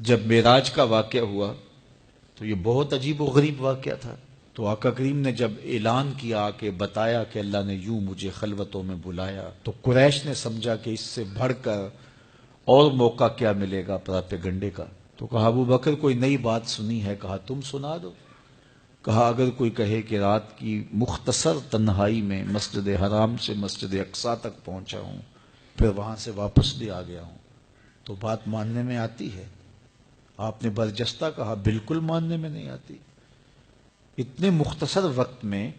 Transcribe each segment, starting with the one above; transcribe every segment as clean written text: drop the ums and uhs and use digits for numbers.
جب معراج کا واقعہ ہوا تو یہ بہت عجیب و غریب واقعہ تھا. تو آقا کریم نے جب اعلان کیا کہ بتایا کہ اللہ نے یوں مجھے خلوتوں میں بلایا، تو قریش نے سمجھا کہ اس سے بڑھ کر اور موقع کیا ملے گا پراپیگنڈے کا. تو کہا ابو بکر کوئی نئی بات سنی ہے؟ کہا تم سنا دو. کہا اگر کوئی کہے کہ رات کی مختصر تنہائی میں مسجد حرام سے مسجد اقصی تک پہنچا ہوں پھر وہاں سے واپس بھی آ گیا ہوں تو بات ماننے میں آتی ہے؟ آپ نے برجستہ کہا بالکل ماننے میں نہیں آتی. اتنے مختصر وقت میں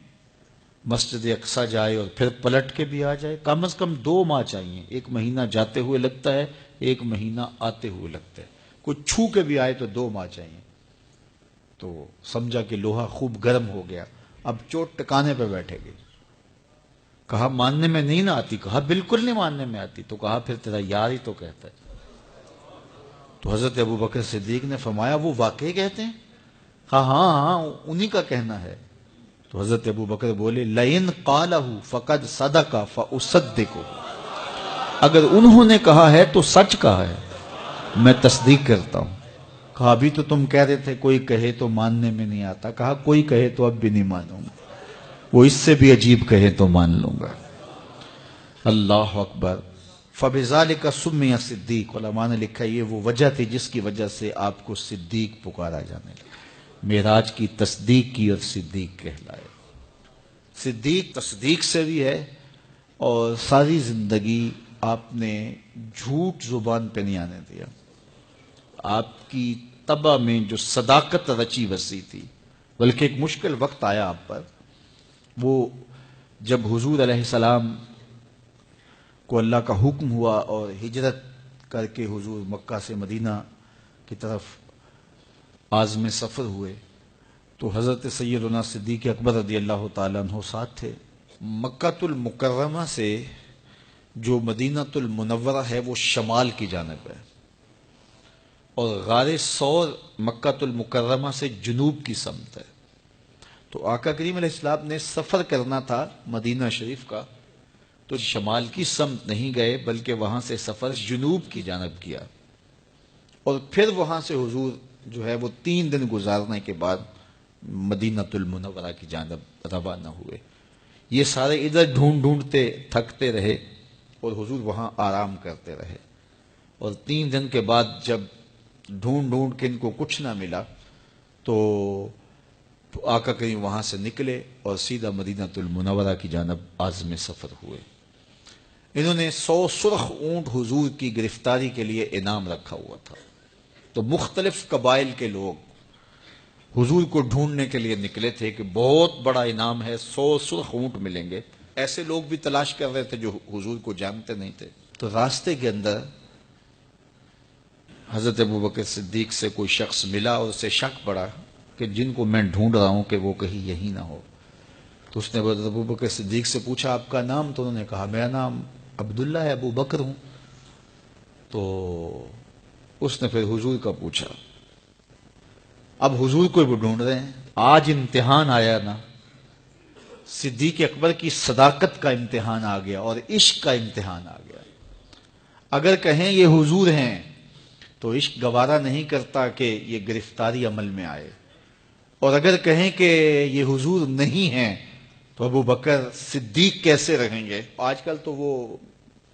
مسجد اقصی جائے اور پھر پلٹ کے بھی آ جائے، کم از کم 2 ماہ چاہیے. 1 مہینہ جاتے ہوئے لگتا ہے، 1 مہینہ آتے ہوئے لگتا ہے. کوئی چھو کے بھی آئے تو 2 ماہ چاہیے. تو سمجھا کہ لوہا خوب گرم ہو گیا، اب چوٹ ٹکانے پہ بیٹھے گئے. کہا ماننے میں نہیں نہ آتی؟ کہا بالکل نہیں ماننے میں آتی. تو کہا پھر تیرا یار ہی تو کہتا ہے. تو حضرت ابو بکر صدیق نے فرمایا وہ واقعی کہتے ہیں؟ کہا ہاں انہی کا کہنا ہے. تو حضرت ابو بکر بولے لئن قالہ فقد صدق فاصدق، اگر انہوں نے کہا ہے تو سچ کہا ہے، میں تصدیق کرتا ہوں. کہا ابھی تو تم کہہ رہے تھے کوئی کہے تو ماننے میں نہیں آتا. کہا کوئی کہے تو اب بھی نہیں مانوں گا، وہ اس سے بھی عجیب کہے تو مان لوں گا. اللہ اکبر. فبذالک سمی صدیق، علماء نے لکھا یہ وہ وجہ تھی جس کی وجہ سے آپ کو صدیق پکارا جانے لگا. معراج کی تصدیق کی اور صدیق کہلائے. صدیق تصدیق سے بھی ہے، اور ساری زندگی آپ نے جھوٹ زبان پہ نہیں آنے دیا. آپ کی طبع میں جو صداقت رچی بسی تھی، بلکہ ایک مشکل وقت آیا آپ پر. وہ جب حضور علیہ السلام کو اللہ کا حکم ہوا اور ہجرت کر کے حضور مکہ سے مدینہ کی طرف عازم سفر ہوئے، تو حضرت سیدنا صدیق اکبر رضی اللہ تعالیٰ عنہ ساتھ تھے. مکہ المکرمہ سے جو مدینہ المنورہ ہے وہ شمال کی جانب ہے، اور غار ثور مکہ المکرمہ سے جنوب کی سمت ہے. تو آقا کریم علیہ السلام نے سفر کرنا تھا مدینہ شریف کا، تو شمال کی سمت نہیں گئے بلکہ وہاں سے سفر جنوب کی جانب کیا، اور پھر وہاں سے حضور جو ہے وہ 3 دن گزارنے کے بعد مدینہ المنورہ کی جانب روانہ ہوئے. یہ سارے ادھر ڈھونڈتے تھکتے رہے اور حضور وہاں آرام کرتے رہے. اور 3 دن کے بعد جب ڈھونڈ کے ان کو کچھ نہ ملا تو آقا کریم وہاں سے نکلے اور سیدھا مدینہ المنورہ کی جانب عازم سفر ہوئے. انہوں نے 100 سرخ اونٹ حضور کی گرفتاری کے لیے انعام رکھا ہوا تھا. تو مختلف قبائل کے لوگ حضور کو ڈھونڈنے کے لیے نکلے تھے کہ بہت بڑا انعام ہے، 100 سرخ اونٹ ملیں گے. ایسے لوگ بھی تلاش کر رہے تھے جو حضور کو جانتے نہیں تھے. تو راستے کے اندر حضرت ابوبکر صدیق سے کوئی شخص ملا اور اسے شک پڑا کہ جن کو میں ڈھونڈ رہا ہوں کہ وہ کہیں یہی نہ ہو. تو اس نے حضرت ابوبکر صدیق سے پوچھا آپ کا نام؟ تو انہوں نے کہا میرا نام عبداللہ ہے، ابو بکر ہوں. تو اس نے پھر حضور کا پوچھا. اب حضور کو بھی ڈھونڈ رہے ہیں. آج امتحان آیا نا، صدیق اکبر کی صداقت کا امتحان آ گیا اور عشق کا امتحان آ گیا. اگر کہیں یہ حضور ہیں تو عشق گوارا نہیں کرتا کہ یہ گرفتاری عمل میں آئے، اور اگر کہیں کہ یہ حضور نہیں ہیں تو ابو بکر صدیق کیسے رہیں گے. آج کل تو وہ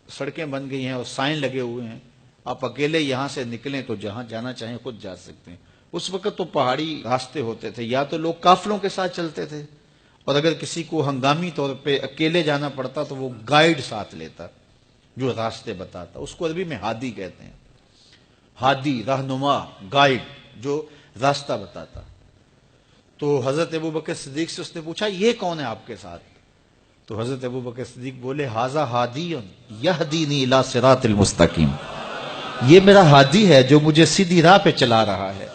سڑکیں بن گئی ہیں اور سائن لگے ہوئے ہیں، آپ اکیلے یہاں سے نکلیں تو جہاں جانا چاہیں خود جا سکتے ہیں. اس وقت تو پہاڑی راستے ہوتے تھے، یا تو لوگ قافلوں کے ساتھ چلتے تھے، اور اگر کسی کو ہنگامی طور پہ اکیلے جانا پڑتا تو وہ گائیڈ ساتھ لیتا جو راستے بتاتا. اس کو عربی میں ہادی کہتے ہیں، ہادی، رہنما، گائیڈ جو راستہ بتاتا. تو حضرت ابوبکر صدیق سے اس نے پوچھا یہ کون ہے آپ کے ساتھ؟ تو حضرت ابوبکر صدیق بولے ھذا ہادی یہدینی الی صراط المستقیم، یہ میرا ہادی ہے جو مجھے سیدھی راہ پہ چلا رہا ہے.